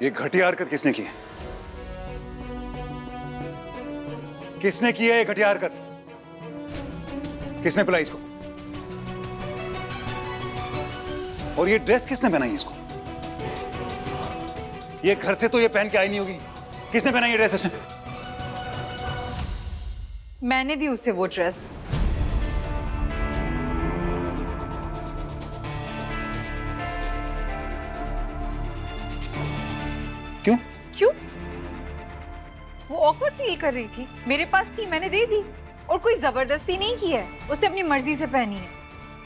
ये घटिया हरकत किसने की है? किसने की है ये घटिया हरकत? किसने पिलाई इसको? और ये ड्रेस किसने पहनाई है इसको? ये घर से तो ये पहन के आई नहीं होगी। किसने पहनाई ये ड्रेस इसने? मैंने दी उसे वो ड्रेस। क्यों? क्यों? वो ऑकवर्ड फील कर रही थी, मेरे पास थी, मैंने दे दी। और कोई जबरदस्ती नहीं की है, उसने अपनी मर्जी से पहनी है।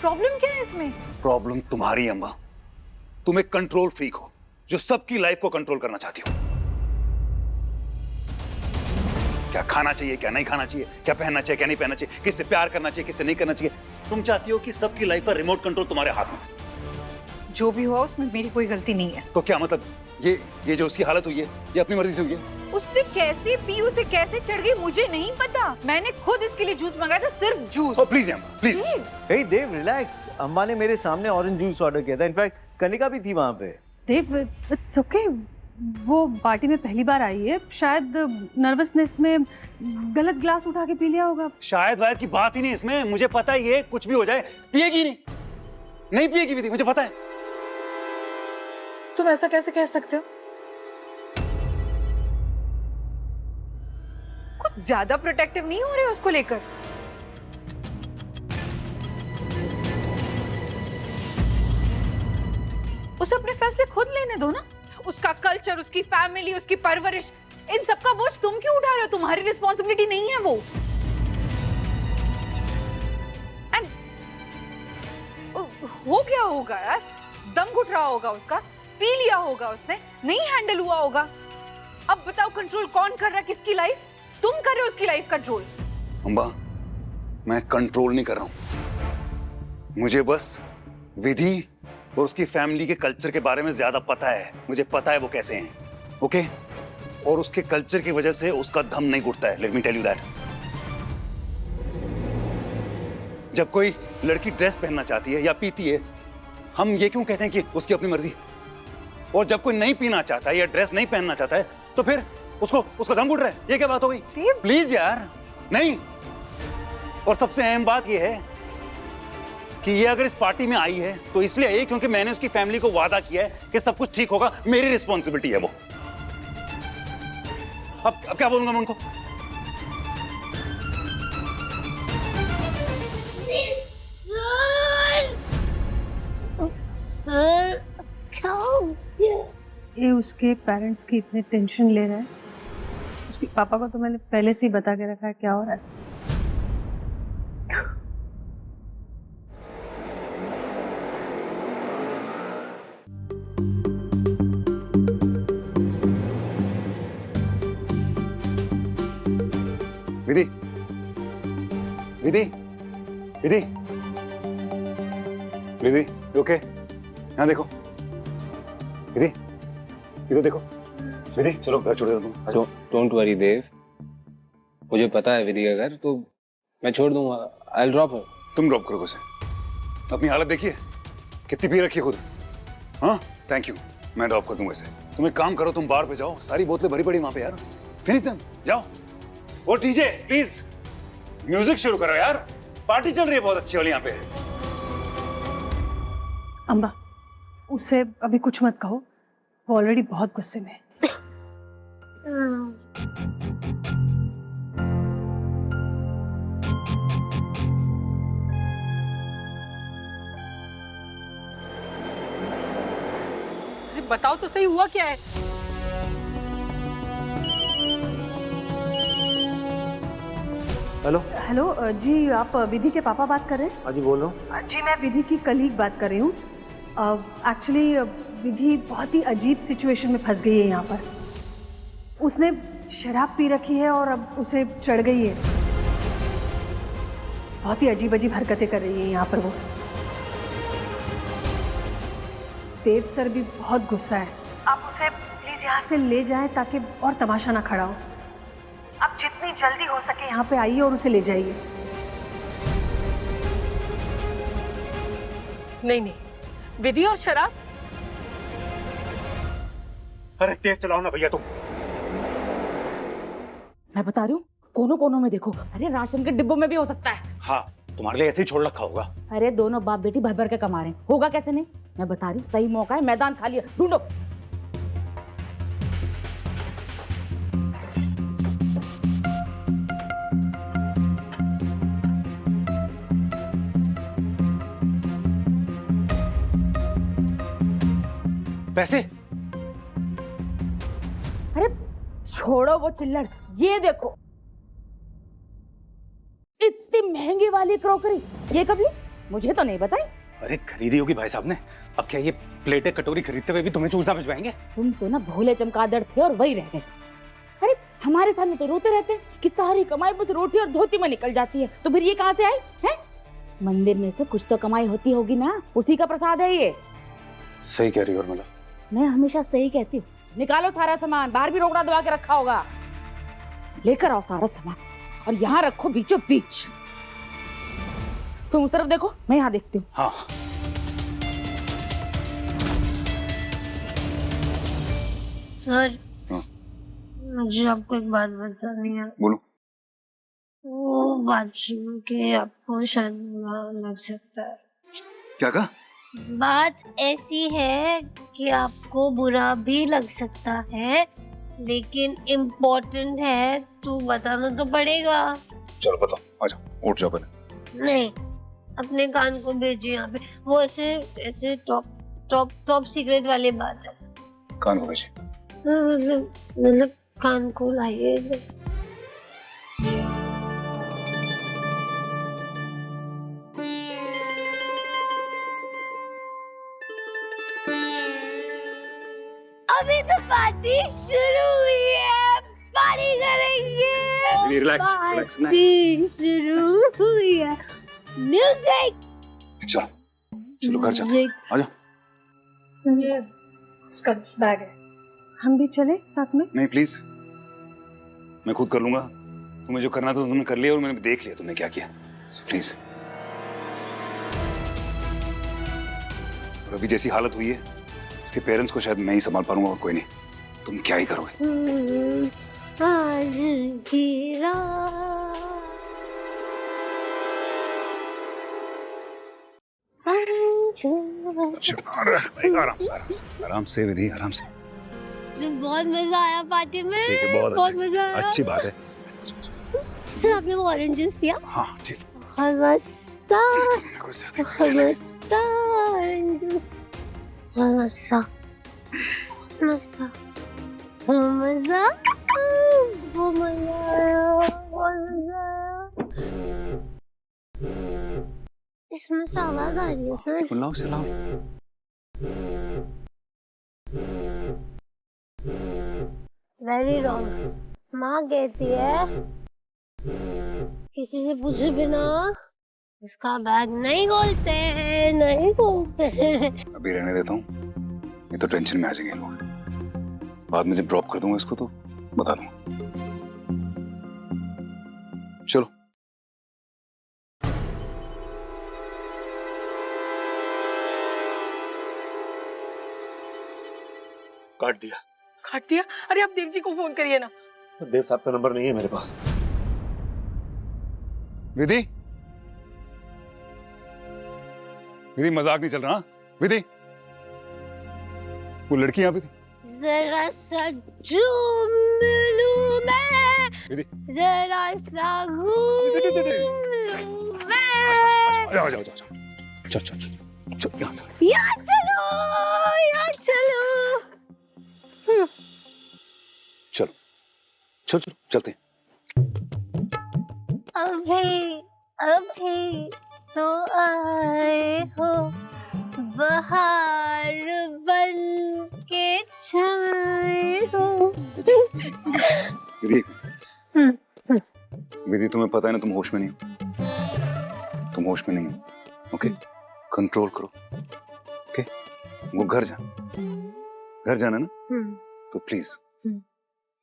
प्रॉब्लम क्या है इसमें? प्रॉब्लम तुम्हारी है अम्मा। तुम एक कंट्रोल फ्रीक हो जो सबकी लाइफ को कंट्रोल करना चाहती हो। क्या खाना चाहिए, क्या नहीं खाना चाहिए, क्या पहनना चाहिए, क्या नहीं पहनना चाहिए, किससे प्यार करना चाहिए, किससे नहीं करना चाहिए। तुम चाहती हो कि सबकी लाइफ का रिमोट कंट्रोल तुम्हारे हाथ में। जो भी हुआ उसमें मेरी कोई गलती नहीं है। तो क्या मतलब ये जो उसकी हालत हुई है ये अपनी मर्जी से हुई है? उसने कैसे पी, उसे कैसे चढ़ गई, मुझे नहीं पता। मैंने खुद इसके लिए जूस मंगाया था, सिर्फ जूस। प्लीज अम्मा प्लीज। हे देव रिलैक्स, अम्मा ने मेरे सामने ऑरेंज जूस ऑर्डर किया था। इनफैक्ट कनिका भी थी वहाँ पे। देव इट्स ओके, वो पार्टी में पहली बार आई है, शायद नर्वसनेस में गलत ग्लास उठा के पी लिया होगा। शायद वायद की बात ही नहीं इसमें। मुझे पता है ये कुछ भी हो जाए पिएगी नहीं पिएगी विधि, मुझे पता है। तुम ऐसा कैसे कह सकते हो? कुछ ज्यादा प्रोटेक्टिव नहीं हो रहे उसको लेकर? उसे अपने फैसले खुद लेने दो ना। उसका कल्चर, उसकी फैमिली, उसकी परवरिश, इन सब का बोझ तुम क्यों उठा रहे हो? तुम्हारी रिस्पॉन्सिबिलिटी नहीं है वो। एंड हो क्या होगा यार? दम घुट रहा होगा उसका, पी लिया होगा उसने, नहीं हैंडल हुआ होगा। अब बताओ कंट्रोल कौन कर रहा है किसकी लाइफ? तुम कर रहे हो उसकी लाइफ कंट्रोल। अम्बा मैं कंट्रोल नहीं कर रहा हूं। मुझे बस विधि और उसकी फैमिली के कल्चर के बारे में ज्यादा पता है। मुझे पता है वो कैसे हैं, ओके? और उसके कल्चर की वजह से उसका दम नहीं घुटता है। Let me tell you that. जब कोई लड़की ड्रेस पहनना चाहती है या पीती है, हम ये क्यों कहते हैं कि उसकी अपनी मर्जी? और जब कोई नहीं पीना चाहता है या ड्रेस नहीं पहनना चाहता है तो फिर उसका दम घुट रहा है। ये क्या बात हो गई? प्लीज यार नहीं। और सबसे अहम बात ये है कि ये अगर इस पार्टी में आई है तो इसलिए आई है क्योंकि मैंने उसकी फैमिली को वादा किया है कि सब कुछ ठीक होगा। मेरी रिस्पॉन्सिबिलिटी है वो। अब क्या बोलूंगा मैं उनको? सर क्या हो गया? ये उसके पेरेंट्स की इतने टेंशन ले रहे हैं। उसके पापा को तो मैंने पहले से ही बता के रखा है क्या हो रहा है। विधि विधि विधि विधि, ओके? यहाँ देखो विधि, इधर देखो विधि। चलो घर छोड़ दो तुम। डोंट वरी देव, मुझे पता है विधि का घर, तो मैं छोड़ दूंगा। I will drop her. तुम ड्रॉप करो उसे। अपनी हालत देखिए कितनी पी रखी है खुद। हाँ थैंक यू, मैं ड्रॉप कर दूंगा इसे। तुम एक काम करो, तुम बार पे जाओ, सारी बोतलें भरी पड़ी वहां पे यार। फिनिश देम, जाओ। और डीजे प्लीज म्यूजिक शुरू करो यार, पार्टी चल रही है बहुत अच्छी वाली यहाँ पे। अम्बा उसे अभी कुछ मत कहो, वो ऑलरेडी बहुत गुस्से में है। अरे बताओ तो सही, हुआ क्या है? हेलो हेलो जी, आप विधि के पापा बात कर रहे हैं? हाँ जी बोलो। जी मैं विधि की कलीग बात कर रही हूँ। एक्चुअली विधि बहुत ही अजीब सिचुएशन में फंस गई है यहाँ पर। उसने शराब पी रखी है और अब उसे चढ़ गई है। बहुत ही अजीब अजीब हरकतें कर रही है यहाँ पर वो। देव सर भी बहुत गुस्सा है। आप उसे प्लीज यहाँ से ले जाएं ताकि और तमाशा ना खड़ा हो। आप जितनी जल्दी हो सके यहाँ पे आइए और उसे ले जाइए। नहीं नहीं, विधि और शराब? अरे तेज चलाओ ना भैया तुम। मैं बता रही हूँ, कोनों कोनों में देखो। अरे राशन के डिब्बों में भी हो सकता है। हाँ, तुम्हारे लिए ऐसे ही छोड़ रखा होगा। अरे दोनों बाप बेटी भर भर के कमा रहे हैं, होगा कैसे नहीं। मैं बता रही हूँ, सही मौका है, मैदान खाली है, ढूंढो। पैसे? अरे छोड़ो वो चिल्लड़, ये देखो, इतनी महंगी वाली क्रॉकरी, ये कभी मुझे तो नहीं बताई। अरे खरीदी होगी भाई साहब ने। अब क्या ये प्लेटें कटोरी खरीदते हुए भी तुम्हें सूचना भिजवाएंगे? तुम तो ना भोले चमगादड़ थे और वही रह गए। अरे हमारे सामने तो रोते रहते कि सारी कमाई बस रोटी और धोती में निकल जाती है, तो फिर ये कहाँ से आई है? मंदिर में से कुछ तो कमाई होती होगी ना, उसी का प्रसाद है ये। सही कह रही हो उर्मिला। मैं हमेशा सही कहती हूँ। निकालो सारा सामान, बाहर भी रोकड़ा दबा के रखा होगा। लेकर आओ सारा सामान और यहाँ रखो बीचों बीच। तुम उस तरफ देखो, मैं यहाँ देखती हूँ। हाँ। सर, हाँ। मुझे आपको एक बात बतानी है। बोलो। वो बात सुन के आपको शायद बुरा लग सकता है। क्या कहा? बात ऐसी है कि आपको बुरा भी लग सकता है, लेकिन इम्पोर्टेंट है तो बताना तो पड़ेगा। चलो बताओ, आ जाओ, उठ जाओ पहले। नहीं, अपने कान को भेजिए यहाँ पे। वो ऐसे ऐसे टॉप टॉप टॉप सीक्रेट वाली बात है। कान को भेजिए। मतलब कान को लाइए। अभी तो पार्टी शुरू हुई है, पार्टी करेंगे। रिलैक्स, रिलैक्स, पार्टी शुरू हुई है। म्यूजिक। चलो चलो घर चलो, आ जाओ। ये उसका बैग है, हम भी चले साथ में? नहीं प्लीज, मैं खुद कर लूंगा। तुम्हें जो करना था तुमने कर लिया और मैंने देख लिया तुमने क्या किया। प्लीज। और अभी जैसी हालत हुई है, इसके पेरेंट्स को शायद मैं ही संभाल पाऊंगा और कोई नहीं। तुम क्या ही करोगे? आज की रात आराम से, आराम से विधि, आराम से। बहुत मजा आया पार्टी में। ठीक है, बहुत मजा आया। अच्छी बात है। सर, आपने वो ऑरेंज जूस पिया? हाँ ठीक। मस्ता तुमने कुछ ज्यादा मस्ता ऑरेंज जूस। मजा मजा मजा बहुत मजा आया, बहुत मजा आया। इसमें से आवाज आ रही है सर। लाओ से लाओ। Very wrong. माँ कहती है किसी से पूछे बिना उसका बैग नहीं खोलते हैं, नहीं खोलते हैं। अभी रहने देता हूँ, ये तो टेंशन में आ जाएंगे लोग। बाद में जब ड्रॉप कर दूंगा इसको तो बता दूंगा। चलो। काट दिया। काट दिया? अरे आप देव जी को फोन करिए ना। देव साहब का नंबर नहीं है मेरे पास। विधि, विधि मजाक नहीं चल रहा। विधि, वो लड़की यहाँ पे थी। जरा सा झूम लूं मैं, जरा सा घूम लूं मैं। जाओ जाओ जाओ, चल चल चल चल, यहाँ चलो, यहाँ चलो। चलो चलो चलो चलते हैं। अभी तो आए हो, बहार बन के छाए हो। विधि, विधि तुम्हें पता है ना तुम होश में नहीं हो। तुम होश में नहीं हो। ओके, कंट्रोल करो। ओके, वो घर जाना ना, तो प्लीज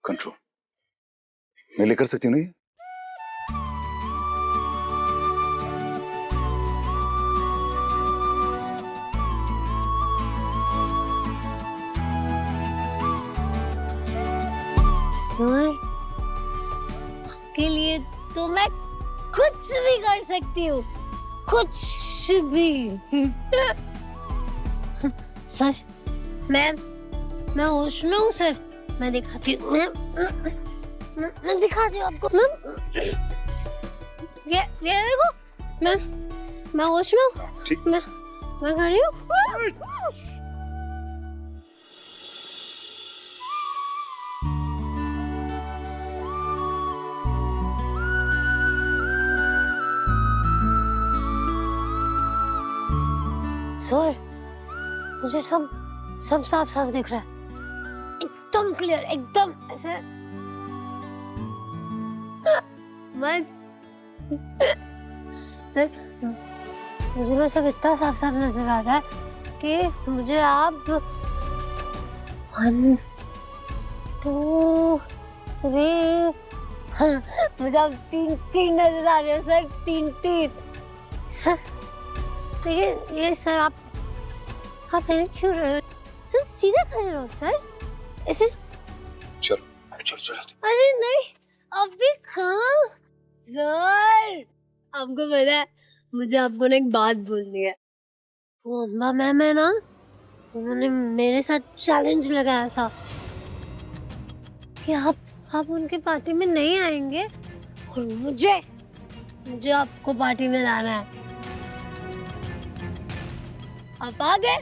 कंट्रोल। मैं लेकर सकती हूँ ना ये? सर, आपके लिए तो मैं कुछ भी कर सकती हूँ, कुछ भी। सर, मैं होश में हूँ सर, मैं दिखाती हूँ, मैं दिखाती हूँ आपको। ये देखो, मैं होश में हूँ, ठीक। मैं खड़ी हूँ। सर, मुझे सब साफ साफ दिख रहा है, एकदम क्लियर, एकदम ऐसे बस। सर, मुझे ना सब इतना साफ साफ नजर आ रहा है कि मुझे आप 1 2 3 मुझे आप 3 नजर आ रहे हो सर, 3 सर। लेकिन ये सर, आप ऐसे क्यों रहे हो सर? सीधा खड़े रहो सर, ऐसे। चलो। अरे नहीं, अभी कहाँ सर? आपको पता है, मुझे आपको ना एक बात बोलनी है। वो अम्मा मैम है ना, उन्होंने मेरे साथ चैलेंज लगाया था कि आप उनके पार्टी में नहीं आएंगे और मुझे आपको पार्टी में लाना है। आप आ गए,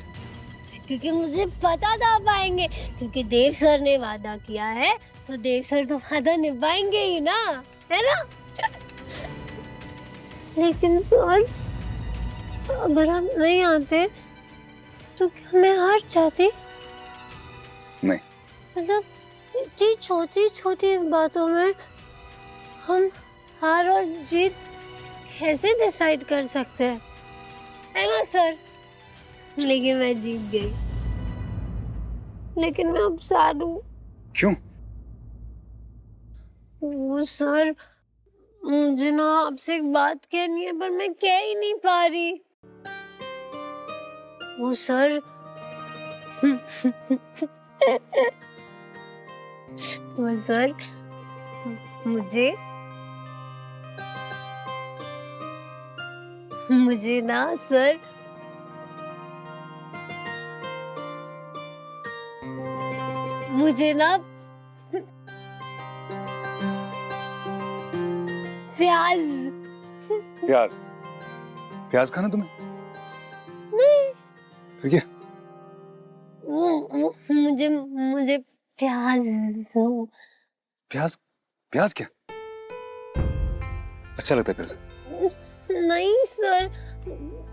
क्योंकि मुझे पता था आप आएंगे, क्योंकि देव सर ने वादा किया है, तो देव सर तो वादा निभाएंगे ही ना, है ना? लेकिन सर, अगर आप नहीं आते तो क्या मैं हार जाती? नहीं। मतलब इतनी छोटी छोटी बातों में हम हार और जीत कैसे डिसाइड कर सकते हैं, है ना सर? लेकिन मैं जीत गई, लेकिन मैं अब सैड हूँ। क्यों? वो सर, मुझे ना आपसे एक बात कहनी है, पर मैं कह ही नहीं पा रही। वो सर, वो सर, मुझे ना सर, मुझे ना प्याज खाना तुम्हें? नहीं, फिर क्या? वो मुझे प्याज क्या अच्छा लगता है? प्याज नहीं सर,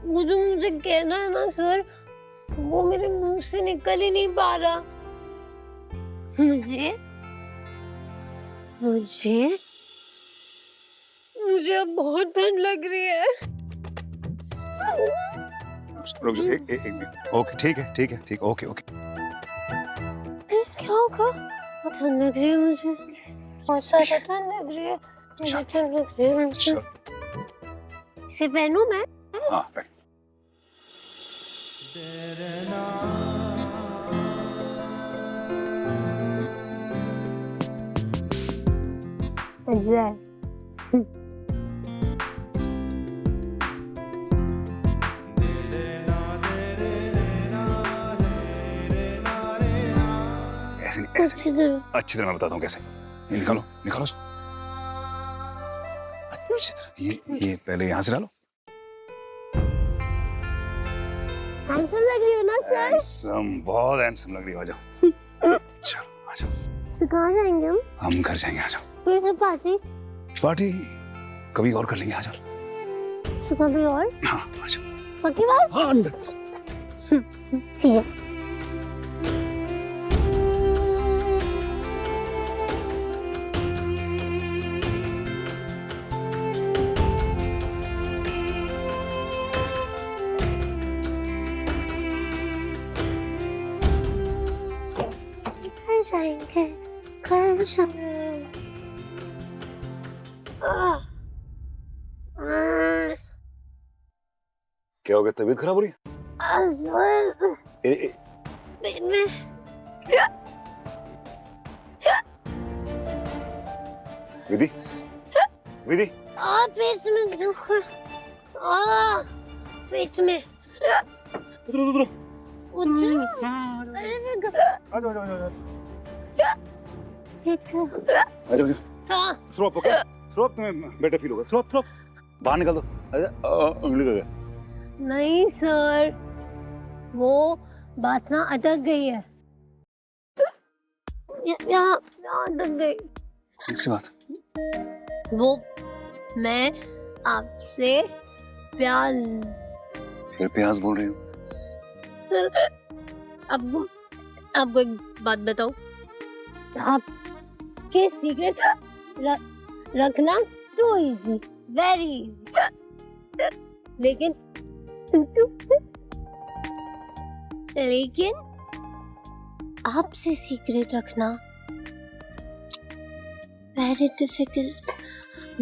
वो जो मुझे कहना है ना सर, वो मेरे मुंह से निकल ही नहीं पा रहा। मुझे अब बहुत ठंड लग रही है। रुक जाओ, एक मिनट। ओके, ठीक है, ओके। क्या होगा? बहुत ठंड लग रही है मुझे, बहुत ज्यादा ठंड लग रही है, मुझे ठंड लग रही है मुझे। इसे पहनूं मैं? हाँ, पहन। ऐसे अच्छी तरह मैं बताता हूँ कैसे। ये निकालो अच्छी तरह। ये पहले यहाँ से डालो। हैंडसम लग रही हो ना सर? हैंडसम, बहुत हैंडसम लग रही हो। आ जाओ, चलो आ जाओ। तो कहाँ जाएंगे हम? हम घर जाएंगे, आ जाओ। फिर पार्टी कभी और कर लेंगे, आ जाओ। तो कभी और? हाँ, आ जाओ। पक्की बात? 100%। ठीक है। जाएंगे घर जाएंगे। क्या हो गया? तबीयत खराब हो रही है? पेट में विधि, विधि, पेट में दुख, पेट में। उतरो। अरे आ जाओ। अरे हाँ। Throw up, okay? Throw up, तुम्हें बेटर फील होगा। थ्रो अप, बाहर निकल दो। अरे उंगली कर गया। नहीं सर, वो बात ना अटक गई है। यहाँ अटक गई। कौन सी बात? वो मैं आपसे प्यार। फिर प्यास बोल रही हूँ। सर आपको एक बात बताऊं, आपके सीक्रेट रखना तो इजी, वेरी इजी, लेकिन आपसे सीक्रेट रखना वेरी डिफिकल्ट,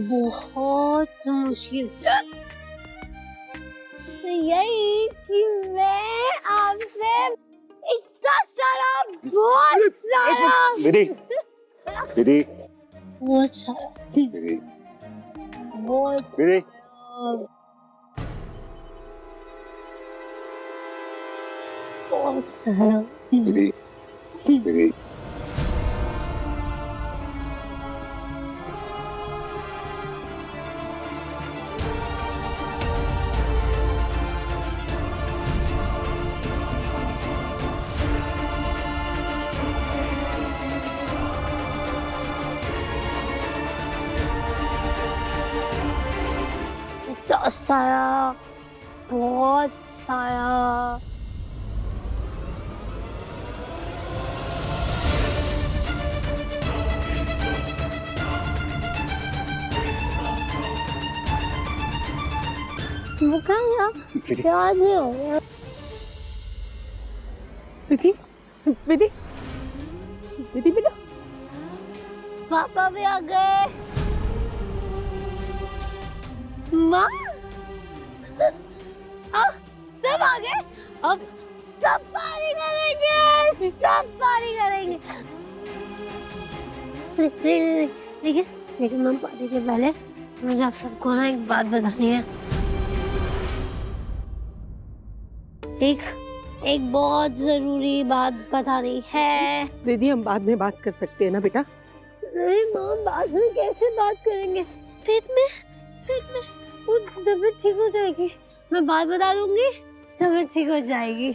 बहुत मुश्किल। यही कि मैं आपसे इतना सारा, बहुत सारा, विधि, विधि, बहुत सारा, विधि, बहुत विधि। बहुत सारा, विधि, विधि। इतना सारा, बहुत सारा। वो कहाँ विधि, याद नहीं हो रहा। विधि, विधि, विधि बेटा। पापा भी आ गए। माँ, सब आ गए। अब सब पार्टी करेंगे, सब पार्टी करेंगे। लेकिन मैम, पार्टी के पहले मुझे आप सबको ना एक बात बतानी है। एक बहुत जरूरी बात बतानी है। दीदी हम बाद में बात कर सकते हैं ना बेटा? नहीं माँ, बाद में कैसे बात करेंगे? पेट में वो तबीयत ठीक हो जाएगी। मैं बात बता दूंगी, तबीयत ठीक हो जाएगी।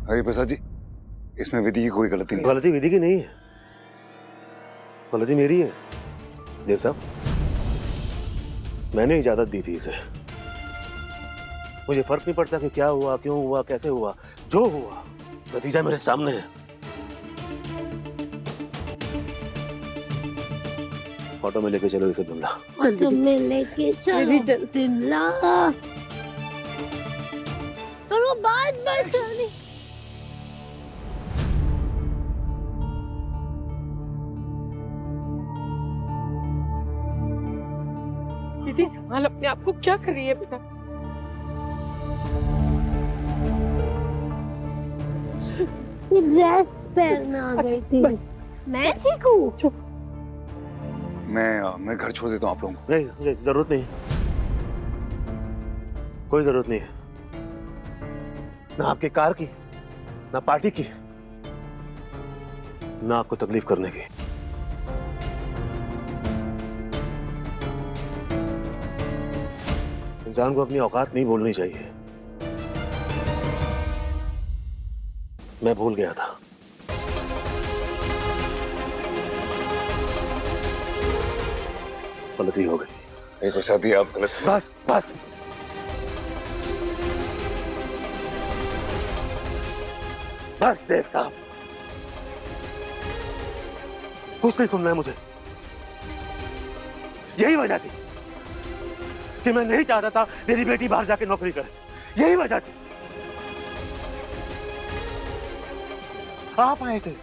हरिप्रसाद जी, इसमें विधि की कोई गलती नहीं। गलती विधि की नहीं है, गलती मेरी है देव साहब। मैंने इजाजत दी थी इसे। मुझे फर्क नहीं पड़ता कि क्या हुआ, क्यों हुआ, कैसे हुआ, जो हुआ नतीजा मेरे सामने है। ऑटो में लेके चलो इसे बिमला। ऑटो में लेके चलो बिमला। पर वो बात बतानी। दीदी संभाल अपने आप को, क्या कर रही है बेटा? ये ड्रेस पहनने आ गई थी। बस। मैं ठीक हूँ। मैं घर छोड़ देता हूँ आप लोगों को। नहीं, मुझे जरूरत नहीं, कोई जरूरत नहीं है, ना आपकी कार की, ना पार्टी की, ना आपको तकलीफ करने की। इंसान को अपनी औकात नहीं भूलनी चाहिए। मैं भूल गया था। गलती हो गई। हरिप्रसाद जी, आप गलत समझ। बस बस बस देव साहब, कुछ नहीं सुनना है मुझे। यही वजह थी कि मैं नहीं चाहता था मेरी बेटी बाहर जाके नौकरी करे। यही वजह थी। आप आए थे,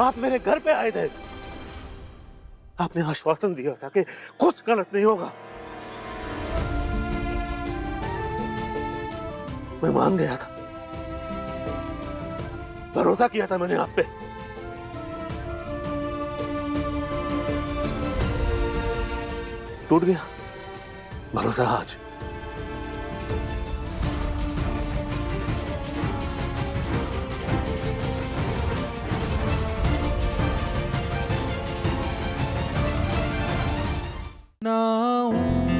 आप मेरे घर पे आए थे, आपने आश्वासन दिया था कि कुछ गलत नहीं होगा। मैं मान गया था, भरोसा किया था मैंने आप पे। टूट गया भरोसा आज। ना हूं